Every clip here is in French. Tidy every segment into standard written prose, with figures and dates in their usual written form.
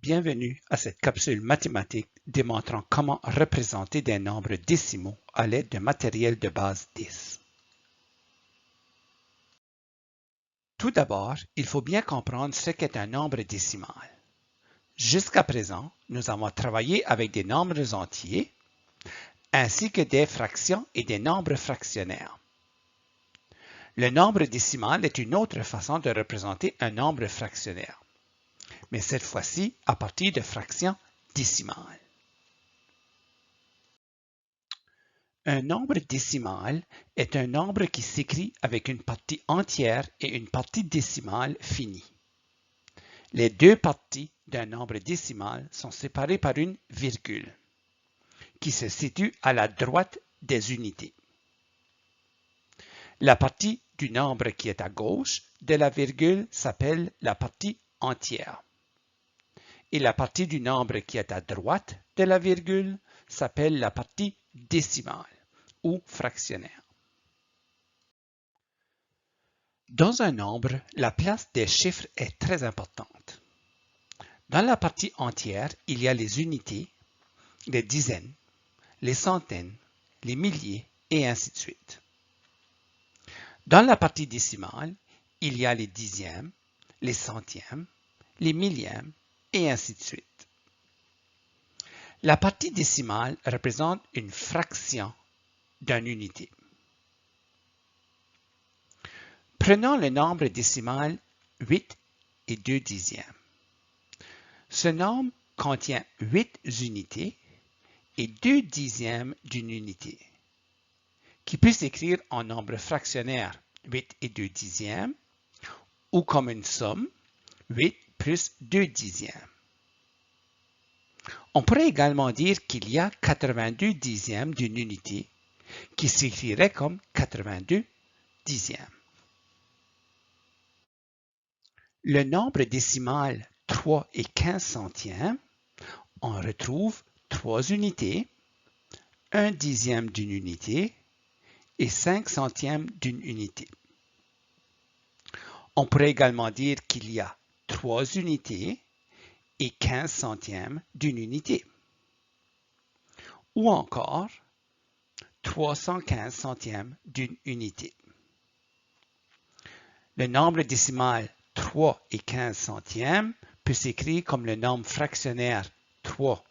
bienvenue à cette capsule mathématique démontrant comment représenter des nombres décimaux à l'aide d'un matériel de base 10. Tout d'abord, il faut bien comprendre ce qu'est un nombre décimal. Jusqu'à présent, nous avons travaillé avec des nombres entiers, ainsi que des fractions et des nombres fractionnaires. Le nombre décimal est une autre façon de représenter un nombre fractionnaire, mais cette fois-ci à partir de fractions décimales. Un nombre décimal est un nombre qui s'écrit avec une partie entière et une partie décimale finie. Les deux parties d'un nombre décimal sont séparées par une virgule, qui se situe à la droite des unités. La partie du nombre qui est à gauche de la virgule s'appelle la partie entière. Et la partie du nombre qui est à droite de la virgule s'appelle la partie décimale ou fractionnaire. Dans un nombre, la place des chiffres est très importante. Dans la partie entière, il y a les unités, les dizaines, les centaines, les milliers et ainsi de suite. Dans la partie décimale, il y a les dixièmes, les centièmes, les millièmes et ainsi de suite. La partie décimale représente une fraction d'une unité. Prenons le nombre décimal 8 et 2 dixièmes. Ce nombre contient 8 unités et 2 dixièmes d'une unité, qui peut s'écrire en nombre fractionnaire 8 et 2 dixièmes, ou comme une somme 8 plus 2 dixièmes. On pourrait également dire qu'il y a 82 dixièmes d'une unité, qui s'écrirait comme 82 dixièmes. Le nombre décimal 3 et 15 centièmes, on retrouve 3 unités, 1 dixième d'une unité et 5 centièmes d'une unité. On pourrait également dire qu'il y a 3 unités et 15 centièmes d'une unité. Ou encore 315 centièmes d'une unité. Le nombre décimal 3 et 15 centièmes peut s'écrire comme le nombre fractionnaire 3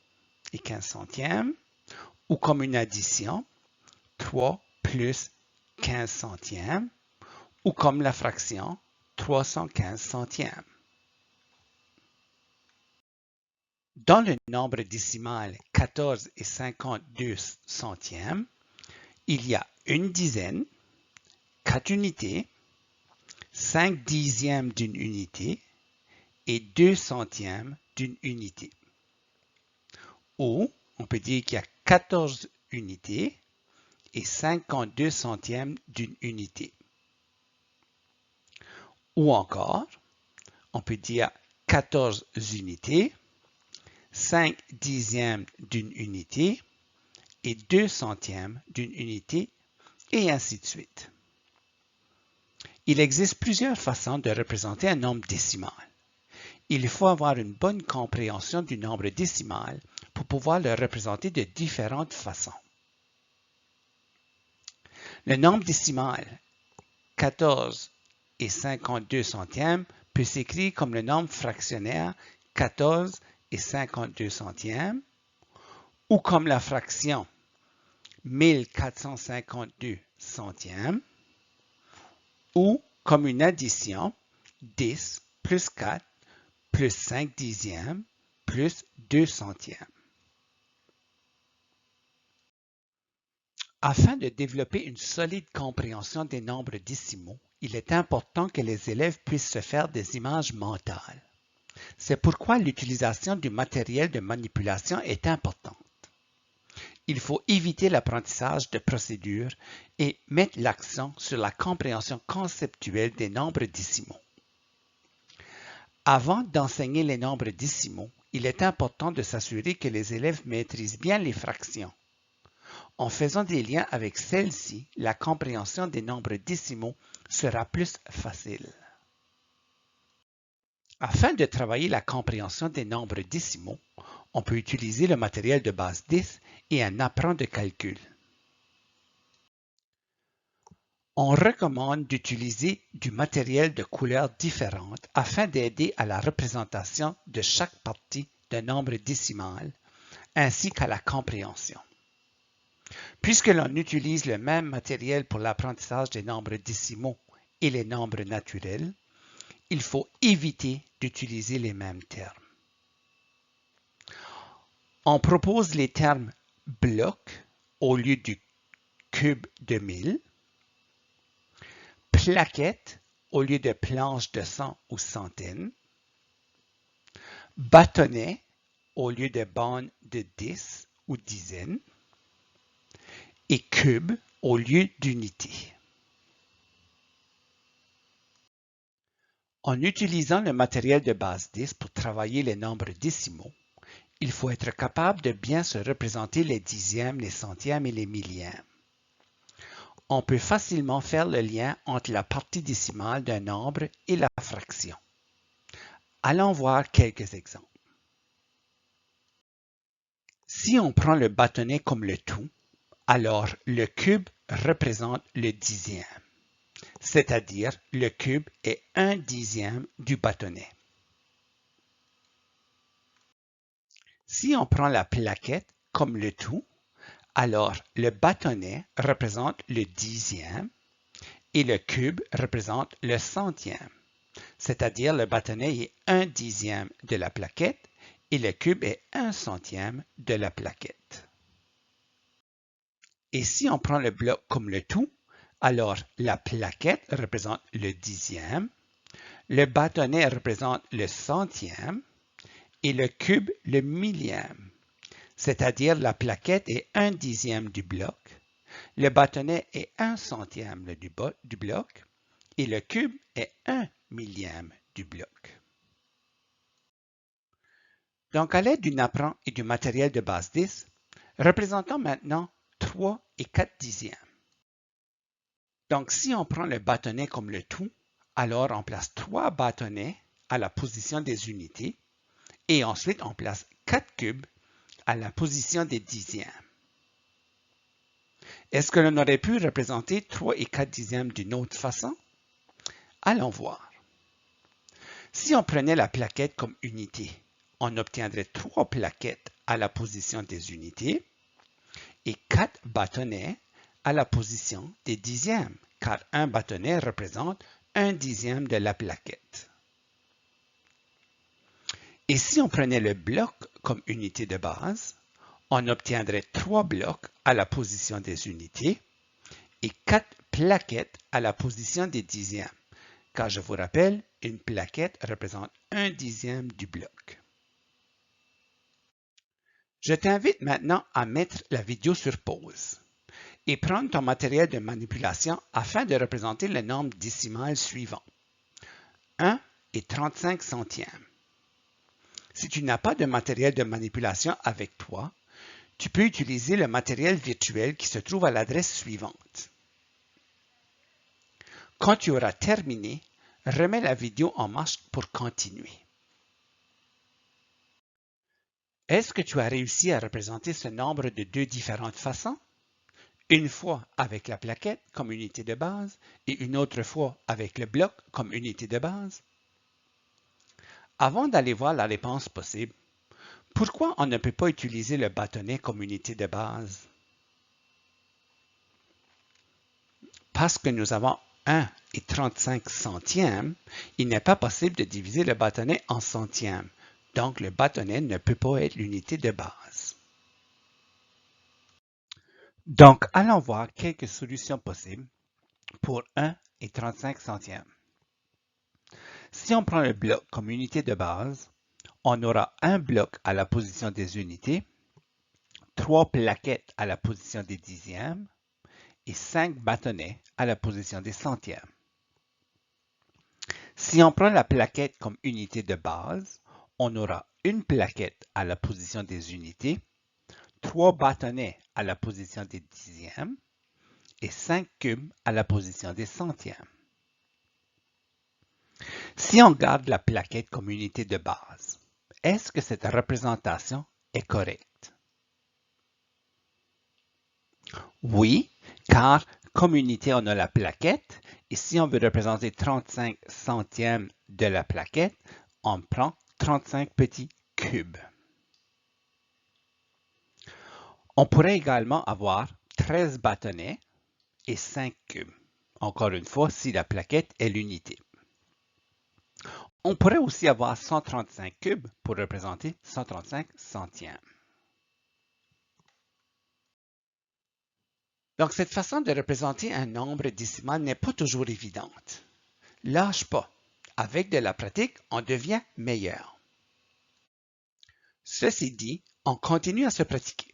et 15 centièmes ou comme une addition 3 plus 15 centièmes ou comme la fraction 315 centièmes. Dans le nombre décimal 14 et 52 centièmes, il y a une dizaine, 4 unités, 5 dixièmes d'une unité et 2 centièmes d'une unité. Ou on peut dire qu'il y a 14 unités et 52 centièmes d'une unité. Ou encore, on peut dire 14 unités, 5 dixièmes d'une unité et 2 centièmes d'une unité, et ainsi de suite. Il existe plusieurs façons de représenter un nombre décimal. Il faut avoir une bonne compréhension du nombre décimal pour pouvoir le représenter de différentes façons. Le nombre décimal 14 et 52 centièmes peut s'écrire comme le nombre fractionnaire 14 et 52 centièmes ou comme la fraction 1452 centièmes ou comme une addition 10 plus 4 plus 5 dixièmes plus 2 centièmes. Afin de développer une solide compréhension des nombres décimaux, il est important que les élèves puissent se faire des images mentales. C'est pourquoi l'utilisation du matériel de manipulation est importante. Il faut éviter l'apprentissage de procédures et mettre l'accent sur la compréhension conceptuelle des nombres décimaux. Avant d'enseigner les nombres décimaux, il est important de s'assurer que les élèves maîtrisent bien les fractions. En faisant des liens avec celles-ci, la compréhension des nombres décimaux sera plus facile. Afin de travailler la compréhension des nombres décimaux, on peut utiliser le matériel de base 10 et un apprend de calcul. On recommande d'utiliser du matériel de couleurs différentes afin d'aider à la représentation de chaque partie d'un nombre décimal ainsi qu'à la compréhension. Puisque l'on utilise le même matériel pour l'apprentissage des nombres décimaux et les nombres naturels, il faut éviter d'utiliser les mêmes termes. On propose les termes bloc au lieu du cube de 1000, plaquette au lieu de planche de 100 ou centaines, bâtonnet au lieu de bande de 10 ou dizaines, et cube au lieu d'unité. En utilisant le matériel de base 10 pour travailler les nombres décimaux, il faut être capable de bien se représenter les dixièmes, les centièmes et les millièmes. On peut facilement faire le lien entre la partie décimale d'un nombre et la fraction. Allons voir quelques exemples. Si on prend le bâtonnet comme le tout, alors le cube représente le dixième, c'est-à-dire le cube est un dixième du bâtonnet. Si on prend la plaquette comme le tout, alors le bâtonnet représente le dixième et le cube représente le centième, c'est-à-dire le bâtonnet est un dixième de la plaquette et le cube est un centième de la plaquette. Et si on prend le bloc comme le tout, alors la plaquette représente le dixième, le bâtonnet représente le centième et le cube le millième, c'est-à-dire la plaquette est un dixième du bloc, le bâtonnet est un centième du bloc et le cube est un millième du bloc. Donc, à l'aide d'une apprend et du matériel de base 10, représentons maintenant 3 et 4 dixièmes. Donc, si on prend le bâtonnet comme le tout, alors on place 3 bâtonnets à la position des unités et ensuite on place 4 cubes à la position des dixièmes. Est-ce que l'on aurait pu représenter 3 et 4 dixièmes d'une autre façon? Allons voir. Si on prenait la plaquette comme unité, on obtiendrait 3 plaquettes à la position des unités et 4 bâtonnets à la position des dixièmes, car un bâtonnet représente un dixième de la plaquette. Et si on prenait le bloc comme unité de base, on obtiendrait 3 blocs à la position des unités et 4 plaquettes à la position des dixièmes, car je vous rappelle, une plaquette représente un dixième du bloc. Je t'invite maintenant à mettre la vidéo sur pause et prendre ton matériel de manipulation afin de représenter le nombre décimal suivant. 1 et 35 centièmes. Si tu n'as pas de matériel de manipulation avec toi, tu peux utiliser le matériel virtuel qui se trouve à l'adresse suivante. Quand tu auras terminé, remets la vidéo en marche pour continuer. Est-ce que tu as réussi à représenter ce nombre de deux différentes façons? Une fois avec la plaquette comme unité de base et une autre fois avec le bloc comme unité de base? Avant d'aller voir la réponse possible, pourquoi on ne peut pas utiliser le bâtonnet comme unité de base? Parce que nous avons 1 et 35 centièmes, il n'est pas possible de diviser le bâtonnet en centièmes. Donc, le bâtonnet ne peut pas être l'unité de base. Donc, allons voir quelques solutions possibles pour 1 et 35 centièmes. Si on prend le bloc comme unité de base, on aura un bloc à la position des unités, 3 plaquettes à la position des dixièmes et 5 bâtonnets à la position des centièmes. Si on prend la plaquette comme unité de base, on aura une plaquette à la position des unités, 3 bâtonnets à la position des dixièmes et 5 cubes à la position des centièmes. Si on garde la plaquette comme unité de base, est-ce que cette représentation est correcte? Oui, car comme unité, on a la plaquette, et si on veut représenter 35 centièmes de la plaquette, on prend 35 petits cubes. On pourrait également avoir 13 bâtonnets et 5 cubes. Encore une fois, si la plaquette est l'unité. On pourrait aussi avoir 135 cubes pour représenter 135 centièmes. Donc, cette façon de représenter un nombre décimal n'est pas toujours évidente. Lâche pas. Avec de la pratique, on devient meilleur. Ceci dit, on continue à se pratiquer.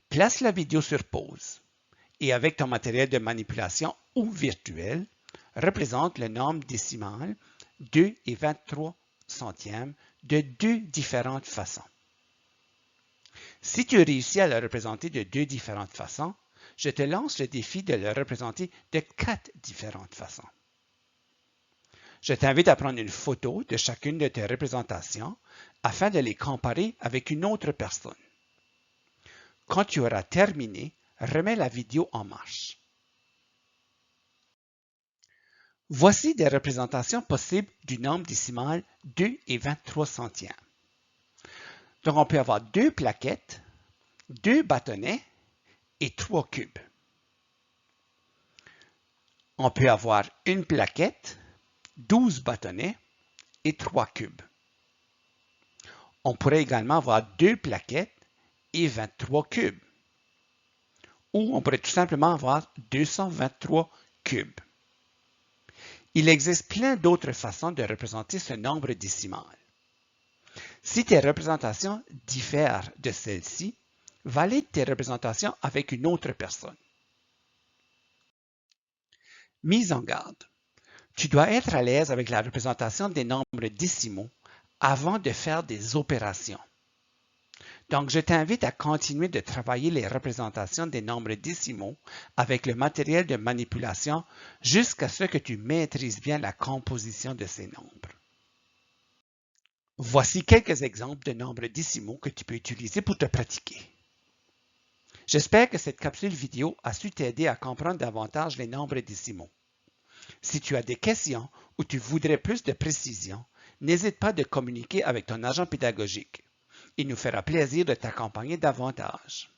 Place la vidéo sur pause et avec ton matériel de manipulation ou virtuel, représente le nombre décimal 2 et 23 centièmes de deux différentes façons. Si tu réussis à le représenter de deux différentes façons, je te lance le défi de le représenter de 4 différentes façons. Je t'invite à prendre une photo de chacune de tes représentations afin de les comparer avec une autre personne. Quand tu auras terminé, remets la vidéo en marche. Voici des représentations possibles du nombre décimal 2 et 23 centièmes. Donc, on peut avoir 2 plaquettes, 2 bâtonnets et 3 cubes. On peut avoir une plaquette, 12 bâtonnets et 3 cubes. On pourrait également avoir 2 plaquettes et 23 cubes. Ou on pourrait tout simplement avoir 223 cubes. Il existe plein d'autres façons de représenter ce nombre décimal. Si tes représentations diffèrent de celle-ci, valide tes représentations avec une autre personne. Mise en garde. Tu dois être à l'aise avec la représentation des nombres décimaux avant de faire des opérations. Donc, je t'invite à continuer de travailler les représentations des nombres décimaux avec le matériel de manipulation jusqu'à ce que tu maîtrises bien la composition de ces nombres. Voici quelques exemples de nombres décimaux que tu peux utiliser pour te pratiquer. J'espère que cette capsule vidéo a su t'aider à comprendre davantage les nombres décimaux. Si tu as des questions ou tu voudrais plus de précision, n'hésite pas de communiquer avec ton agent pédagogique. Il nous fera plaisir de t'accompagner davantage.